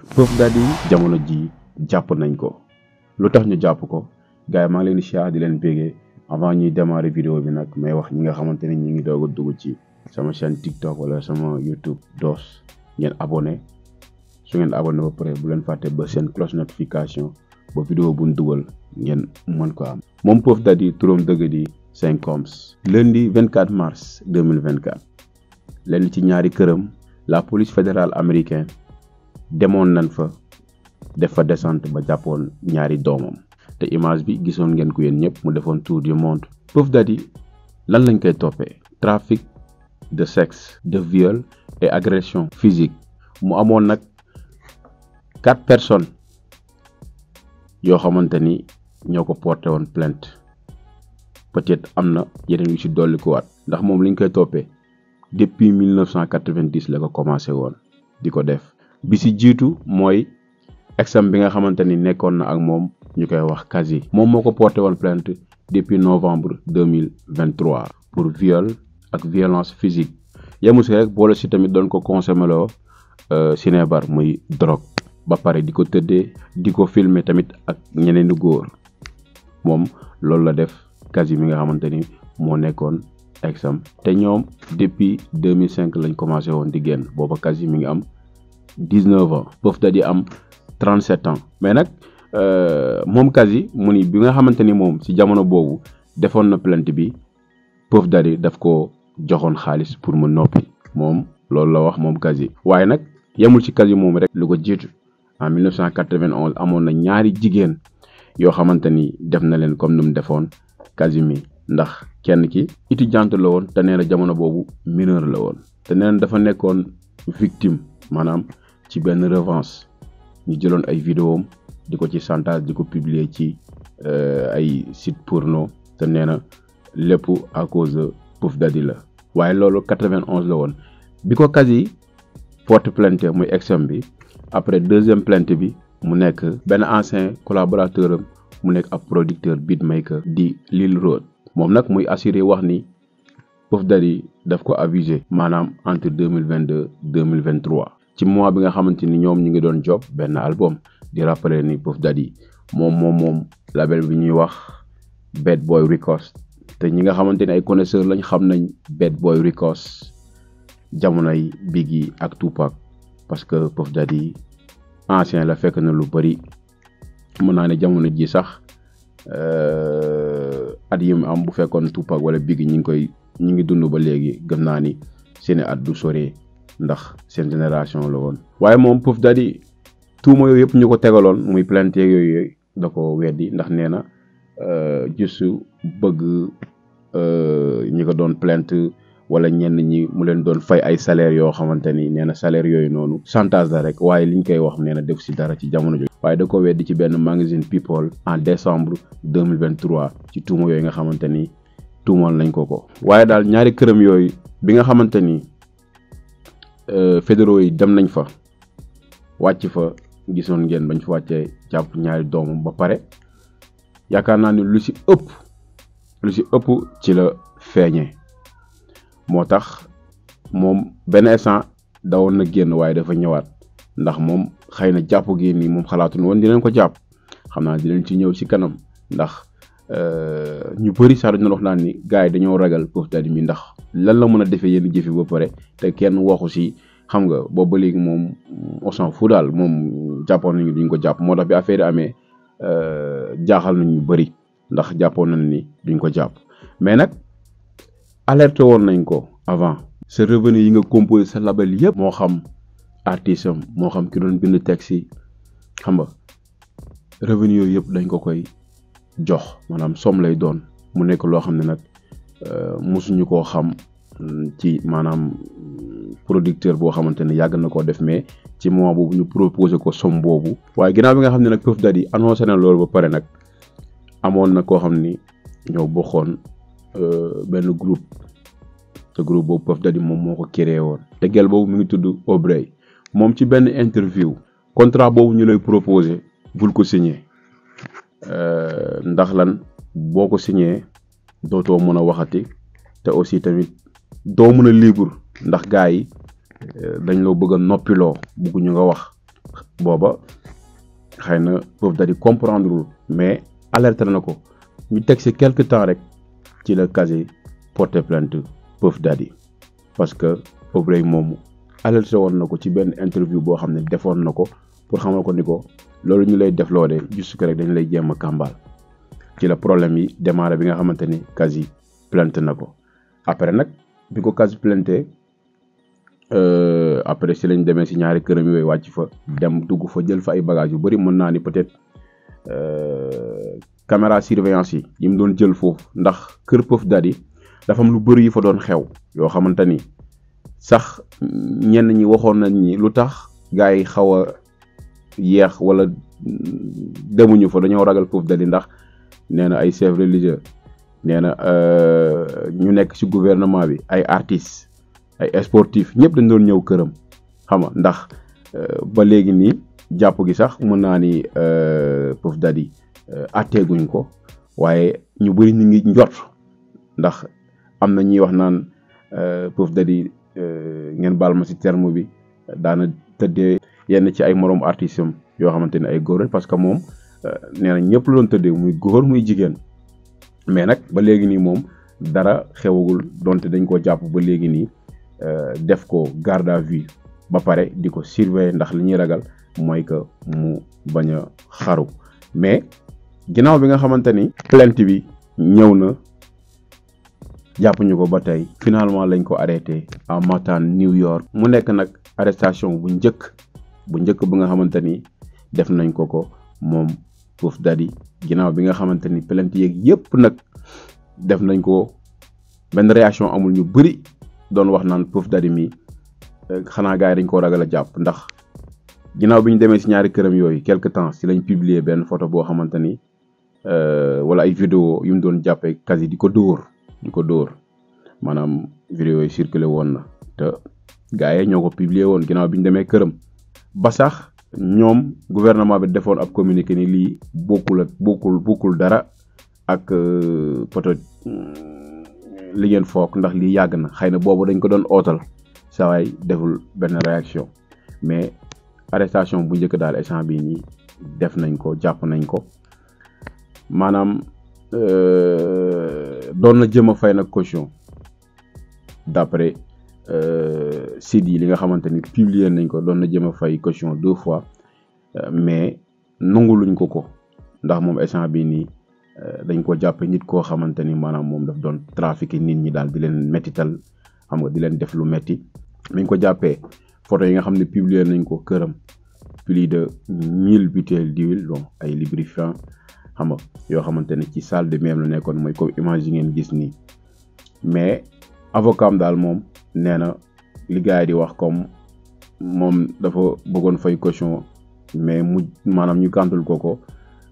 Puff Daddy jamono ji jàpp nañ ko lu tax ñu jàpp ko gars yi maa ngi leen di siyaar di leen bégee avant ñuy démarrer vidéo bi nag may wax ñi nga xamante ni ñi ngi doog a dugg ci sama chaîne TikTok wala sama YouTube DOS ngeen abonné su ngeen abonné ba pare bu leen fàtte ba seen cloche notification ba vidéo buñ dugal ngeen mën ko am. moom Puff Daddy turam dëgg di 5 Combs lundi 24 mars 2024 lenn ci ñaari këram la police fédérale américaine demoon nañ fa def fa descente ba jàppoon ñaari doomam te image bi gisoon ngeen ko yéen ñëpp mu defoon tour du monde. Puff Daddy lan lañ koy toppee trafic de sexe de viol et agression physique mu amoon nag 4 personnes yoo xamante ni ñoo ko porté woon plainte peut-être am na yeneen yu ci dolli ko waat ndax moom liñ koy toppee depuis 1990 la ko commencé woon di ko def. bi ci jiitu mooy exam bi nga xamante ni nekkoon na ak moom ñu koy wax Kazi moom moo ko porté woon plainte depuis novembre 2023 pour viol ak violence physique yemu si rek boole si tamit doon ko consommé loo sinébar muy drogue ba pare di ko tëddee di ko filmer tamit ak ñeneen i góor moom loolu la def Kazi mi nga xamante ni moo nekkoon exam te ñoom depuis 2005 lañ commencé woon di génn booba Kazi mi ngi am 19 ans Puff Daddy am 37 ans mais nag moom Kazi mu ni bi nga xamante ni moom ci jamono boobu defoon na plainte bi Puff Daddy daf ko joxoon xaalis pour mu noppi moom loolu la wax moom Kazi waaye nag yemul ci Kazi moom rek lu ko jiitu en 1991 amoon na ñaari jigéen yoo xamante ni def na leen comme ni mu defoon Kazi mi ndax kenn ki étudiante la woon te nee na jamono boobu mineur la woon te nee na dafa nekkoon victime maanaam ci benn revanche ñu jëloon ay vidéom di ko ci chantage di ko publier ci ay site porno te nee na lépp à cause de Puff Daddy la waaye loolu 91 la woon bi ko Kazi porte plainte muy exam bi après deuxième plainte bi mu nekk benn ancien collaborateur am mu nekk ab producteur beatmaker di Lil Road moom nag muy assuré wax ni Puff Daddy daf ko abusé maanaam entre 2022 2023 ci mois bi nga xamante ni ñoom ñu ngi doon job benn album di rappeler ni Puff Daddy moom label bi ñuy wax Bad Boy Records te ñi nga xamante ni ay connaisseurs lañ xam nañ Bad Boy Records jamonoy Biggie ak Tupac parce que Puff Daddy ancien la fekk na lu bari mën naa ne jamono ji sax at yi mu am bu fekkoon Tupac wala Biggie ñu ngi dund ba léegi gëm naa ni seeni at du sore ndax seen génération la woon. waaye moom Puff Daddy tuuma yooyu yëpp ñu ko tegaloon muy plainte yooyu da ko weddi ndax nee na juste bëgg ñi ko doon plainte wala ñenn ñi mu leen doon fay ay salaire yoo xamante ni nee na salaire yooyu noonu chantage la rek waaye liñ koy wax nee na def si dara ci jamono jooju. waaye da ko weddi ci benn magazine People en décembre 2023 ci tuuma yooyu nga xamante ni tuumal nañ ko. waaye daal ñaari këram yooyu bi nga xamante ni fédéraux yi dem nañ fa wàcc fa gisoon ngeen bañ fa wàccee jàpp ñaari doomam ba pare yaakaar naa ni lu si ëpp ci la feeñee moo tax moom benn instant dawoon na génn waaye dafa ñëwaat ndax moom xëy na jàpp gi nii moom xalaatu woon dinañ ko jàpp xam naa dinañ ci ñëw ci kanam ndax ñu bëri sax dañu wax naan ni gars yi dañoo ragal Puff Daddy mi ndax lan la mën a defee yenn jëfi ba pare te kenn waxu si xam nga boobu ba léegi moom on s'en fout daal moom jàppoon nañu duñ ko jàpp moo tax bi affaire yi amee jaaxal nañu bëri ndax jàppoon nañ ni duñ ko jàpp mais nag alerté woon nañ ko avant. sa revenu yi nga composé sa label yëpp moo xam artiste am moo xam ki doon bind texte yi xam nga revenu yooyu yëpp dañ ko koy jox maanaam somme lay doon mu nekk loo xam ne nag mosuñu koo xam ci maanaam producteur boo xamante ne yàgg na koo def mais ci moment boobu ñu proposé ko somme boobu. waaye ginnaaw bi nga xam ne nag Puff Daddy annoncé na loolu ba pare nag amoon na koo xam ni ñoo bokkoon benn groupe te groupe boobu Puff Daddy moom moo ko créé woon te gel boobu mu ngi tudd Aubrey moom ci benn interview contrat boobu ñu lay proposé bul ko signé ndax lan boo ko signé dootoo mën a waxati te aussi tamit doo mën a libre ndax gars yi dañ loo bëgg a noppiloo bëgguñu nga wax booba xëy na Puff Daddy comprendrewul mais alerte na ko ñu teg ci quelque temps rek ci la Kazi porté plainte Puff Daddy parce que Aubrey moomu alerté woon na ko ci benn interview boo xam ne defoon na ko pour xamal ko ni ko loolu ñu lay def loo de juste que rek dañ lay jéem a kàmbaal ci la problème yi démarré bi nga xamante ni Kazi plainte na ko après nag bi ko Kazi plainte après si lañ demee si ñaari këram yooyu wàcc fa dem dugg fa jël fa ay bagages yu bëri mën naa ni peut-être caméra surveillance yi mu doon jël foofu ndax kër Puff Daddy dafa am lu bëri yi fa doon xew yoo xamante ni sax ñenn ñi waxoon nañ ni lu tax gars yi xaw a yeex wala demuñu fa dañoo ragal Puff Daddy ndax nee na ay chefs religieux nee na ñu nekk ci gouvernement bi ay artistes ay sportifs ñëpp dañ doon ñëw këram xam nga ndax ba léegi nii jàpp gi sax mën naa ni Puff Daddy atteeguñ ko waaye ñu bëri ñu ngi njort ndax am na ñuy wax naan Puff Daddy ngeen baal ma ci terme bi daana tëddee yenn ci ay moroom artistes am yoo xamante ne ay góor parce que moom nee na ñëpp la doon tëddee muy góor muy jigéen mais nag ba léegi nii moom dara xewagul donte dañ ko jàpp ba léegi nii def ko garde à vue ba pare di ko surveiller ndax li ñuy ragal mooy que mu bañ a xaru mais ginnaaw bi nga xamante ni plainte bi ñëw na jàppuñu ko ba tey finalement lañ ko arrêté à Manhattan New York mu nekk nag arrestation bu njëkk bu nga xamante ni def nañ ko moom Puff Daddy ginnaaw bi nga xamante ni plainte yeeg yëpp nag def nañ ko benn réaction amul ñu bëri doon wax naan Puff Daddy mi xanaa gars yi dañ koo ragal a jàpp ndax ginnaaw bi ñu demee si ñaari këram yooyu quelque temps si lañ publier benn photo boo xamante ni wala ay vidéo yu mu doon jàppee Kazi di ko dóor maanaam vidéo yi circulé woon na te gars yi ñoo ko publier woon ginnaaw bi ñu demee këram ba sax ñoom gouvernement bi defoon ab communiqué ni lii bokkul dara ak peut-être li ngeen foog ndax lii yàgg na xëy na boobu dañ ko doon ootal saa waay deful benn réaction mais arrestation bu njëkk daal instant bii nii def nañ ko jàpp nañ ko maanaam doon na jëm a fay nag caution d'après site yi li nga xamante ni publier nañ ko doon na jëm a fay caution 2 fois mais nanguluñ ko ndax moom instant bii nii dañ ko jàppe nit koo xamante ni maanaam moom daf doon trafiquer nit ñi daal di leen mettital xam nga di leen def lu metti miñ ko jàppee photo yi nga xam ne publier nañ ko këram plus de 1000 butéels d'huile bon ay lubrifiant xam nga yoo xamante ne ci salle de bain la nekkoon mooy comme image yi ngeen gis nii mais avocat am daal moom nee na li gars yi di wax comme moom dafa bëggoon fay caution mais mu maanaam ñu gàntul ko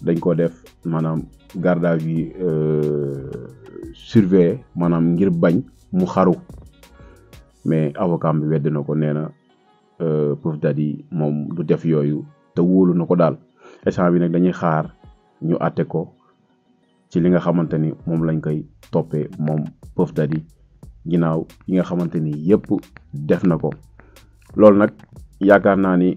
dañ ko def maanaam garde à vue surveillé maanaam ngir bañ mu xaru mais avocat bi wedd na ko nee na Puff Daddy moom du def yooyu te wóolu na ko daal instant bi nag dañuy xaar ñu àtte ko ci li nga xamante ni moom lañ koy toppee moom Puff Daddy ginnaaw yi nga xamante ni yëpp def na ko loolu nag yaakaar naa ni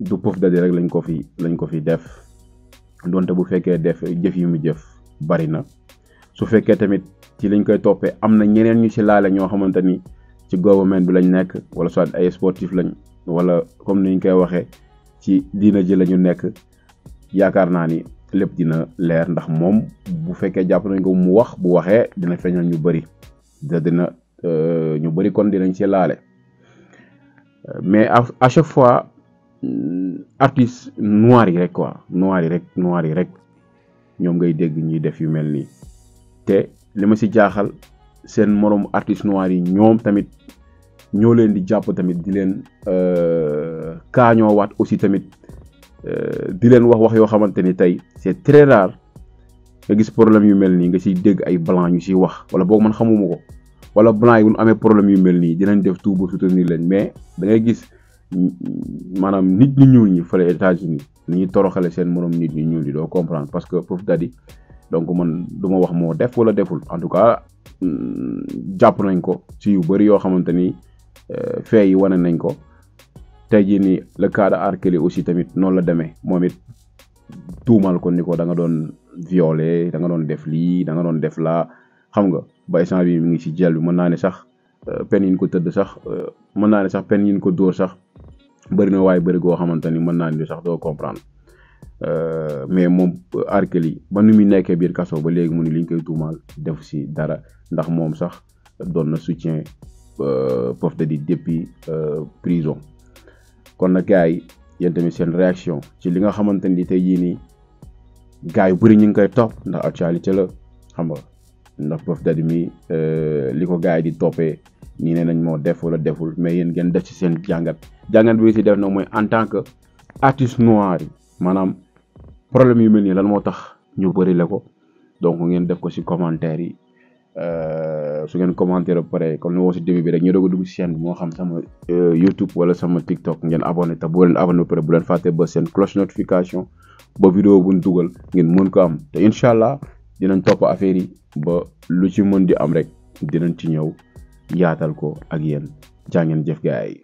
du Puff Daddy rek lañ ko fi def donte bu fekkee def jëf yi mu jëf bari na su fekkee tamit ci liñ koy toppee am na ñeneen ñu ci laale ñoo xamante ni ci gouvernement bi lañ nekk wala soit ay sportif lañ wala comme niñ koy waxee ci diina ji la ñu nekk yaakaar naa ni lépp dina leer ndax moom bu fekkee jàpp nañ ko mu wax bu waxee dina feeñal ñu bëri dina ñu bëri kon dinañ ci laale mais à chaque fois artistes noirs yi rek quoi noirs yi rek ñoom ngay dégg ñuy def yu mel nii te li ma ci jaaxal seen moroom artistes noirs yi ñoom tamit ñoo leen di jàpp tamit di leen kaañoo waat aussi tamit di leen wax yoo xamante ni tey c'est très rare nga gis problème yu mel nii nga ciy dégg ay blanc ñu ciy wax wala boog man xamuma ko wala blanc yi bu ñu amee problème yu mel nii dinañ def tout pour soutenir leen mais da ngay gis maanaam nit ñu ñuul ñi fële États-Unis ni ñuy toroxale seen moroom nit ñu ñuul yi doo comprendre parce que Puff Daddy donc man du ma wax moo def wala deful en tout cas jàpp nañ ko ci yu bëri yoo xamante ni fee yi wane nañ ko tey jii nii le cas de R. Kelly aussi tamit noonu la demee moom it tuumal ko ni ko da nga doon violé da nga doon def lii da nga doon def laa xam nga ba instant bi mi ngi ci jël bi mën naa ne sax pen yi ñu ko tëdd sax mën naa ne sax pen yi ñu ko dóor sax bëri na waaye bëri goo xamante ni mën naa ne sax doo comprendre mais moom R. Kelly ba nu muy nekkee biir kaso ba léegi mu ni liñ koy tuumaal def si dara ndax moom sax doon na soutien Puff Daddy depuis prison. kon nag gars yi yéen tamit seen réaction ci li nga xamante ni tey jii nii gars yu bëri ñu ngi koy topp ndax actualité la xam nga ndax Puff Daddy mi li ko gars yi di toppee nii ne nañ moo def wala deful mais yéen ngeen def ci seen jàngat bi ci def nag mooy en tant que artiste noir yi maanaam problème yu mel nii lan moo tax ñu bëri la ko donc ngeen def ko ci commentaire yi su ngeen commentaire ba pare comme ni ma wax ci début bi rek ñu doog a dugg ci chaîne bi moo xam sama YouTube wala sama TikTok ngeen abonné te boo leen abonné ba pare bu leen fàtte ba seen cloche notification ba vidéo buñ dugal ngeen mën ko am te incha allah dinañ topp affaire yi ba lu ci mën di am rek dinañ ci ñëw yaatal ko ak yéen jaa ngeen jëf gaay yi